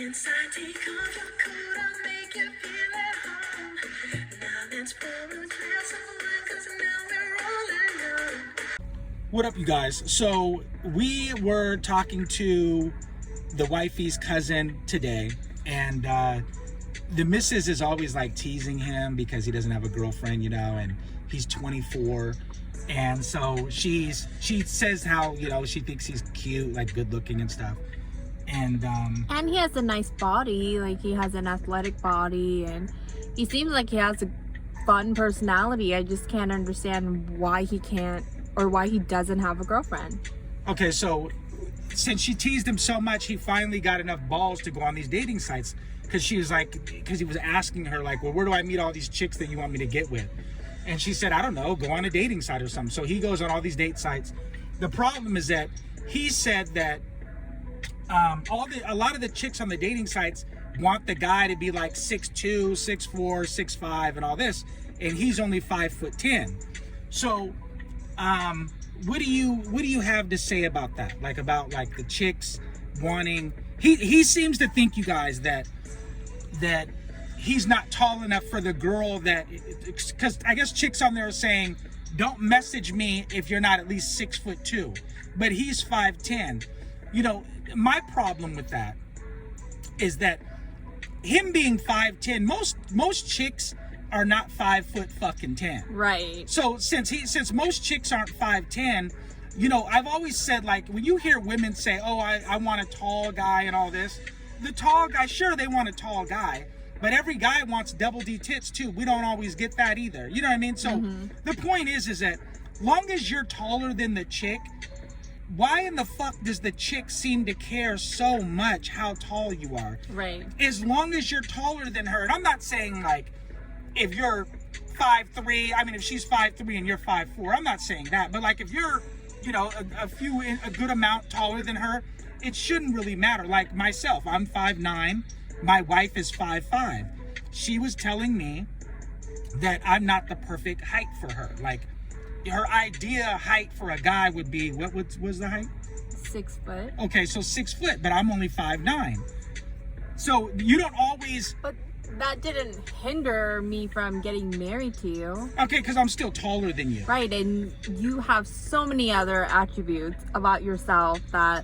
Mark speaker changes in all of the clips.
Speaker 1: inside, take off your coat, I'll make you feel at home. Now let's pour a glass of wine, 'cause now we're all alone.
Speaker 2: What up, you guys? So we were talking to the wifey's cousin today, and the missus is always like teasing him because he doesn't have a girlfriend, you know, and he's 24. And so she says how, you know, she thinks he's cute, like good looking and stuff. And
Speaker 3: he has a nice body, like he has an athletic body, and he seems like he has a fun personality. I just can't understand why he can't, or why he doesn't have a girlfriend.
Speaker 2: Okay, so since she teased him so much, he finally got enough balls to go on these dating sites, because he was asking her like, well, where do I meet all these chicks that you want me to get with? And she said, I don't know, go on a dating site or something. So he goes on all these date sites. The problem is that he said that a lot of the chicks on the dating sites want the guy to be like 6'2", 6'4", 6'5", and all this, and he's only 5'10". So what do you have to say about that? Like about like the chicks wanting, he seems to think, you guys, that he's not tall enough for the girl, that, because I guess chicks on there are saying, don't message me if you're not at least 6'2", but he's 5'10". You know, my problem with that is that him being 5'10", most chicks are not 5'10".
Speaker 3: Right.
Speaker 2: So since most chicks aren't 5'10", you know, I've always said, like, when you hear women say, oh, I want a tall guy and all this, the tall guy, sure, they want a tall guy, but every guy wants double D tits too. We don't always get that either. You know what I mean? So the point is that long as you're taller than the chick, why in the fuck does the chick seem to care so much how tall you are?
Speaker 3: Right.
Speaker 2: As long as you're taller than her. And I'm not saying like if you're 5'3", I mean if she's 5'3" and you're 5'4", I'm not saying that. But like if you're, you know, a good amount taller than her, it shouldn't really matter. Like myself, I'm 5'9", my wife is 5'5". She was telling me that I'm not the perfect height for her. Like her idea height for a guy would be, what was the height?
Speaker 3: 6 foot.
Speaker 2: Okay, so 6 foot, but I'm only 5'9". So you don't always...
Speaker 3: But that didn't hinder me from getting married to you.
Speaker 2: Okay, because I'm still taller than you.
Speaker 3: Right, and you have so many other attributes about yourself that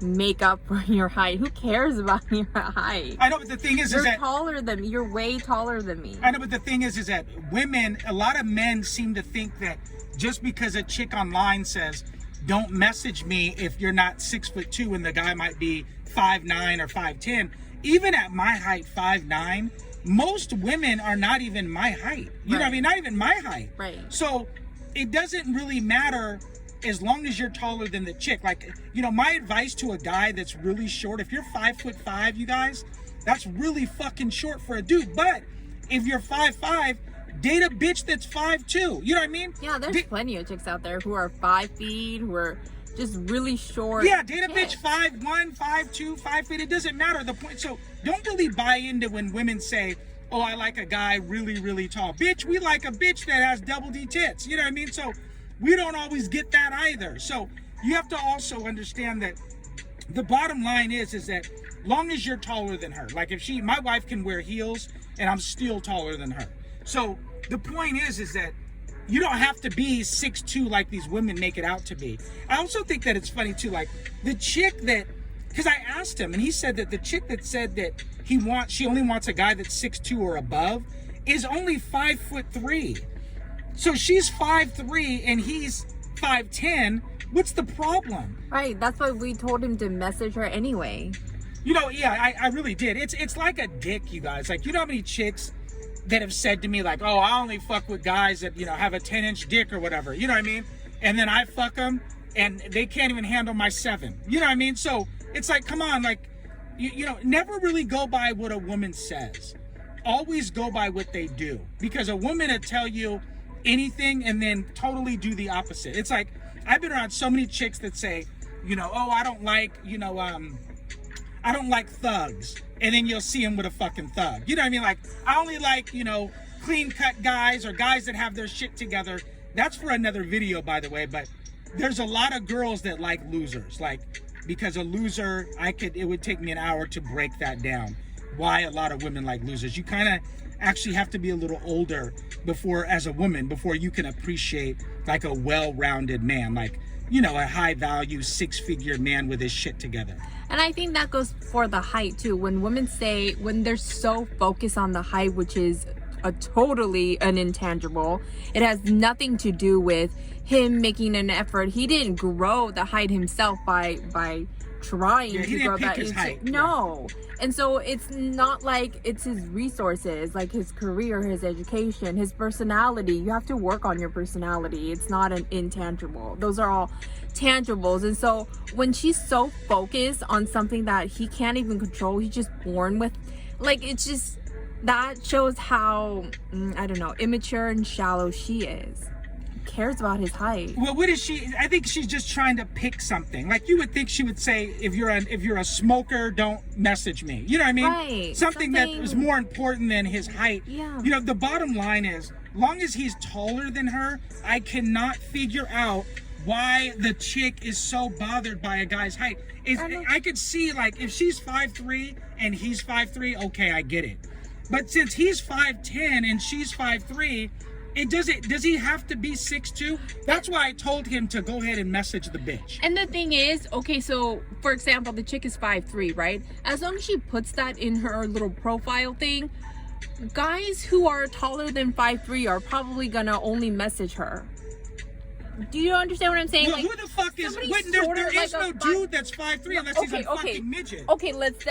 Speaker 3: make up for your height. Who cares about your height?
Speaker 2: I know, but the thing is
Speaker 3: you're
Speaker 2: that...
Speaker 3: taller than me. You're way taller than me.
Speaker 2: I know, but the thing is that women, a lot of men seem to think that just because a chick online says, don't message me if you're not 6'2", and the guy might be 5'9" or 5'10", even at my height, 5'9", most women are not even my height. You know what I mean? Not even my height.
Speaker 3: Right.
Speaker 2: So it doesn't really matter as long as you're taller than the chick. Like, you know, my advice to a guy that's really short, if you're 5'5", you guys, that's really fucking short for a dude. But if you're 5'5", date a bitch that's 5'2". You know what I mean?
Speaker 3: Yeah, there's plenty of chicks out there who are 5 feet, who are just really short.
Speaker 2: Yeah, date a bitch 5'1", 5'2", 5 feet. It doesn't matter. The point. So don't really buy into when women say, oh, I like a guy really, really tall. Bitch, we like a bitch that has double D tits. You know what I mean? So we don't always get that either. So you have to also understand that the bottom line is that long as you're taller than her, like if my wife can wear heels and I'm still taller than her. So the point is that you don't have to be 6'2" like these women make it out to be. I also think that it's funny too, like the chick that, because I asked him and he said that the chick that said that she only wants a guy that's 6'2" or above is only 5'3". So she's 5'3" and he's 5'10". What's the problem?
Speaker 3: Right, that's why we told him to message her anyway.
Speaker 2: You know, yeah, I really did. It's like a dick, you guys. Like, you know how many chicks that have said to me like, oh, I only fuck with guys that, you know, have a 10-inch dick or whatever. You know what I mean? And then I fuck them and they can't even handle my 7. You know what I mean? So it's like, come on, like, you know, never really go by what a woman says. Always go by what they do. Because a woman will tell you anything and then totally do the opposite. It's like, I've been around so many chicks that say, you know, oh, I don't like, you know, I don't like thugs. And then you'll see him with a fucking thug. You know what I mean? Like, I only like, you know, clean cut guys or guys that have their shit together. That's for another video, by the way. But there's a lot of girls that like losers. Like, because a loser, it would take me an hour to break that down. Why a lot of women like losers. You kind of actually have to be a little older as a woman, before you can appreciate like a well-rounded man, like, you know, a high value 6-figure man with his shit together.
Speaker 3: And I think that goes for the height too. When women say, when they're so focused on the height, which is totally an intangible, it has nothing to do with him making an effort. He didn't grow the height himself by trying to grow that.
Speaker 2: His height.
Speaker 3: No. And so it's not like it's his resources, like his career, his education, his personality. You have to work on your personality. It's not an intangible. Those are all tangibles. And so when she's so focused on something that he can't even control, he's just born with, like, it's just, that shows how, I don't know, immature and shallow she is. Cares about his height.
Speaker 2: Well, what is she? I think she's just trying to pick something. Like, you would think she would say, if you're a smoker, don't message me. You know what I mean?
Speaker 3: Right.
Speaker 2: Something that is more important than his height.
Speaker 3: Yeah.
Speaker 2: You know, the bottom line is, long as he's taller than her, I cannot figure out why the chick is so bothered by a guy's height. I could see, like, if she's 5'3" and he's 5'3", okay, I get it. But since he's 5'10" and she's 5'3", does he have to be 6'2"? That's why I told him to go ahead and message the bitch.
Speaker 3: And the thing is, okay, so for example, the chick is 5'3", right? As long as she puts that in her little profile thing, guys who are taller than 5'3" are probably gonna only message her. Do you understand what I'm saying?
Speaker 2: Well,
Speaker 3: like,
Speaker 2: who the fuck is? There is no dude that's 5'3" unless he's a fucking midget.
Speaker 3: Okay, let's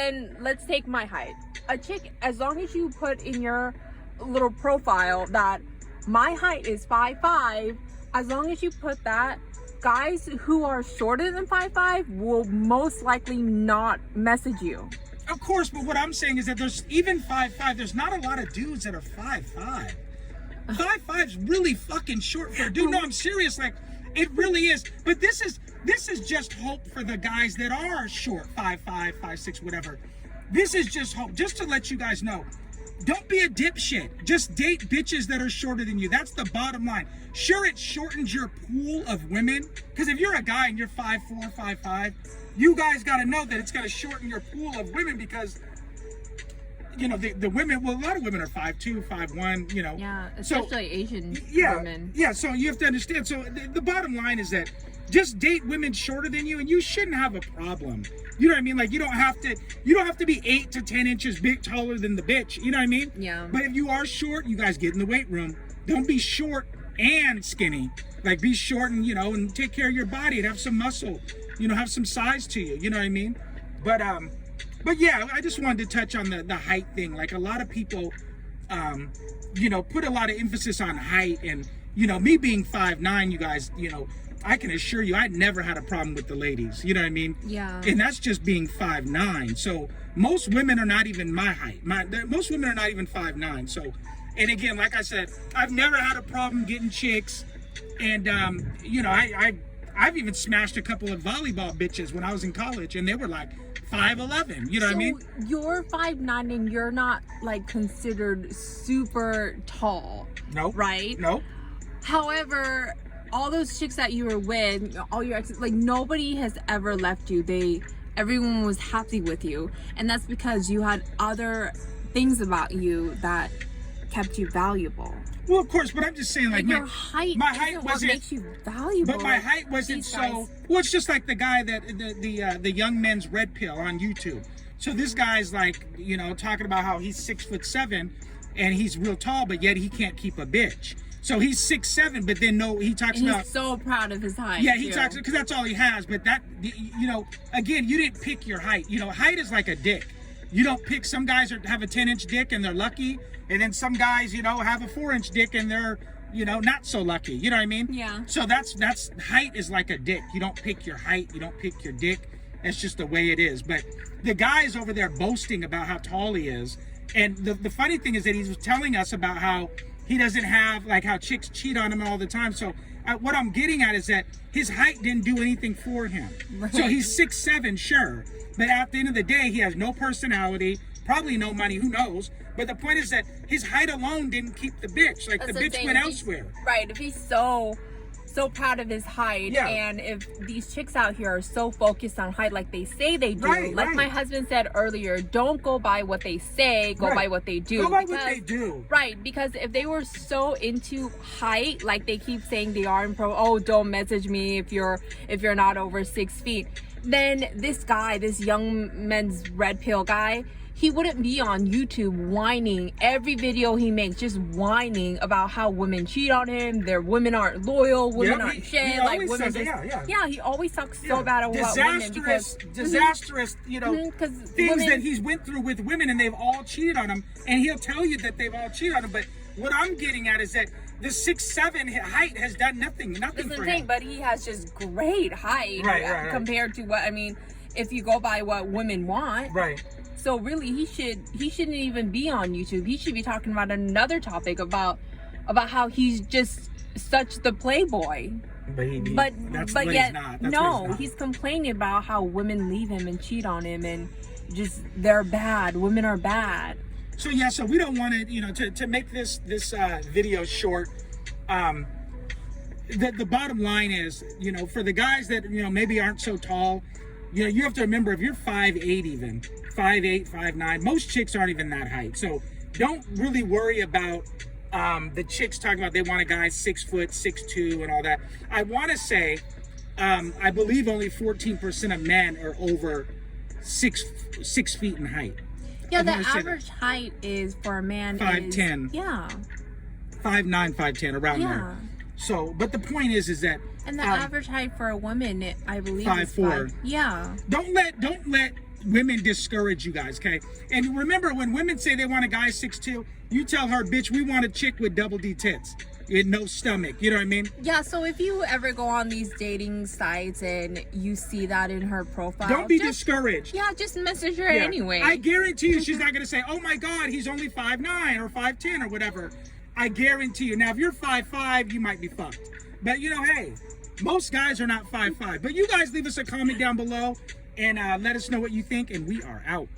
Speaker 3: take my height. A chick, as long as you put in your little profile that my height is 5'5", as long as you put that, guys who are shorter than 5'5" will most likely not message you.
Speaker 2: Of course, but what I'm saying is that there's even 5'5", there's not a lot of dudes that are 5'5". 5'5"'s really fucking short for a dude. No, I'm serious. Like, it really is. But this is just hope for the guys that are short, 5'5", 5'6", whatever. This is just hope, just to let you guys know. Don't be a dipshit. Just date bitches that are shorter than you. That's the bottom line. Sure, it shortens your pool of women, because if you're a guy and you're 5'4", 5'5", you guys got to know that it's going to shorten your pool of women, because, you know, the women, well, a lot of women are 5'2", 5'1", you know.
Speaker 3: Yeah, especially Asian women.
Speaker 2: Yeah, so you have to understand. So the bottom line is that just date women shorter than you, and you shouldn't have a problem. You know what I mean? Like, you don't have to be 8 to 10 inches taller than the bitch. You know what I mean?
Speaker 3: Yeah.
Speaker 2: But if you are short, you guys get in the weight room. Don't be short and skinny. Like, be short and, you know, and take care of your body and have some muscle. You know, have some size to you. You know what I mean? But yeah, I just wanted to touch on the height thing. Like, a lot of people, you know, put a lot of emphasis on height, and, you know, me being 5'9", you guys, you know, I can assure you I never had a problem with the ladies. You know what I mean?
Speaker 3: Yeah.
Speaker 2: And that's just being 5'9". So most women are not even my height. Most women are not even 5'9". So, and again, like I said, I've never had a problem getting chicks. And, you know, I've even smashed a couple of volleyball bitches when I was in college, and they were like 5'11". You know what I mean?
Speaker 3: You're 5'9" and you're not, like, considered super tall.
Speaker 2: Nope.
Speaker 3: Right?
Speaker 2: Nope.
Speaker 3: However, all those chicks that you were with, all your exes, like, nobody has ever left you. Everyone was happy with you, and that's because you had other things about you that kept you valuable.
Speaker 2: Well, of course, but I'm just saying, like,
Speaker 3: your height
Speaker 2: wasn't
Speaker 3: what makes you valuable.
Speaker 2: But my height wasn't so. Well, it's just like the guy that the young men's red pill on YouTube. So this guy's, like, you know, talking about how he's 6'7", and he's real tall, but yet he can't keep a bitch. So he's 6'7", but then he talks
Speaker 3: and
Speaker 2: about.
Speaker 3: He's so proud of his height.
Speaker 2: Yeah, he talks, because that's all he has. But that, you know, again, you didn't pick your height. You know, height is like a dick. You don't pick. Some guys have a 10-inch dick and they're lucky, and then some guys, you know, have a 4-inch dick and they're, you know, not so lucky. You know what I mean?
Speaker 3: Yeah.
Speaker 2: So that's height is like a dick. You don't pick your height. You don't pick your dick. That's just the way it is. But the guy's over there boasting about how tall he is, and the funny thing is that he was telling us about how he doesn't have, like, how chicks cheat on him all the time. So what I'm getting at is that his height didn't do anything for him. Right. So he's 6'7", sure, but at the end of the day, he has no personality, probably no money, who knows. But the point is that his height alone didn't keep the bitch. Like, the bitch went elsewhere.
Speaker 3: Right. If he's so so proud of his height.
Speaker 2: Yeah.
Speaker 3: And if these chicks out here are so focused on height like they say they do,
Speaker 2: Right,
Speaker 3: like
Speaker 2: right.
Speaker 3: my husband said earlier, don't go by what they say, go
Speaker 2: Right.
Speaker 3: by what they do.
Speaker 2: Go by what they do.
Speaker 3: Right, because if they were so into height, like they keep saying they are in oh, don't message me if you're not over 6 feet, then this guy, this young men's red pill guy, he wouldn't be on YouTube whining every video he makes, just whining about how women cheat on him, their women aren't loyal, women
Speaker 2: Yeah,
Speaker 3: aren't
Speaker 2: he
Speaker 3: shit,
Speaker 2: always
Speaker 3: like women
Speaker 2: says,
Speaker 3: just,
Speaker 2: yeah.
Speaker 3: he always talks so
Speaker 2: Yeah.
Speaker 3: bad about women because
Speaker 2: disastrous, you know,
Speaker 3: because
Speaker 2: things
Speaker 3: women,
Speaker 2: that he's went through with women, and they've all cheated on him, and he'll tell you that they've all cheated on him. But what I'm getting at is that the 6'7" height has done nothing
Speaker 3: that's
Speaker 2: for
Speaker 3: the
Speaker 2: him.
Speaker 3: thing, but he has just great height
Speaker 2: Right.
Speaker 3: compared to what, I mean, if you go by what women want.
Speaker 2: Right.
Speaker 3: So really, he shouldn't even be on YouTube. He should be talking about another topic about how he's just such the playboy. But
Speaker 2: that's what
Speaker 3: yet
Speaker 2: he's not. That's
Speaker 3: no,
Speaker 2: what he's not.
Speaker 3: he's complaining about how women leave him and cheat on him and just they're bad. Women are bad.
Speaker 2: So yeah, so we don't want to, you know, to make this video short. The bottom line is, you know, for the guys that, you know, maybe aren't so tall, you know, you have to remember, if you're 5'8", even 5'8", 5'9", most chicks aren't even that height. So don't really worry about the chicks talking about they want a guy 6 foot, 6'2", and all that. I want to say, I believe only 14% of men are over 6 feet in height.
Speaker 3: Yeah,
Speaker 2: I
Speaker 3: the
Speaker 2: wanna say
Speaker 3: average height is for a man
Speaker 2: 5'10".
Speaker 3: Yeah.
Speaker 2: 5'9", 5'10", around
Speaker 3: Yeah.
Speaker 2: there. So, but the point is that
Speaker 3: And the average height for a woman, I believe, is
Speaker 2: 5'4".
Speaker 3: 5. Yeah.
Speaker 2: don't let women discourage you guys, okay? And remember, when women say they want a guy 6'2", you tell her, bitch, we want a chick with double D tits, with no stomach. You know what I mean?
Speaker 3: Yeah, so if you ever go on these dating sites and you see that in her profile,
Speaker 2: Don't be discouraged.
Speaker 3: Yeah, just message her
Speaker 2: Yeah.
Speaker 3: anyway.
Speaker 2: I guarantee you she's not going to say, oh my God, he's only 5'9" or 5'10" or whatever. I guarantee you. Now, if you're 5'5", you might be fucked. But, you know, hey, most guys are not 5'5". But you guys leave us a comment down below and let us know what you think, and we are out.